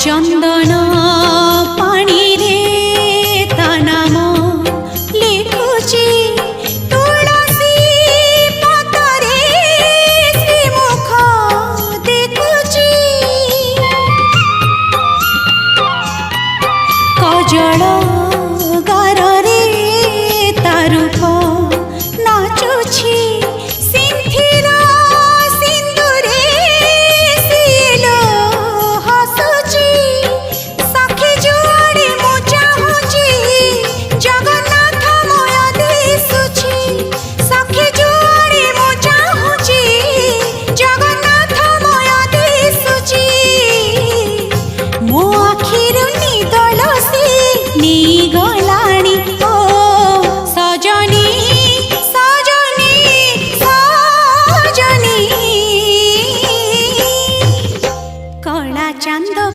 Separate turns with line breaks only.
चंदन पानी रे ता नाम लिखुची तुलसी पतरे श्रीमुख देखुची कजल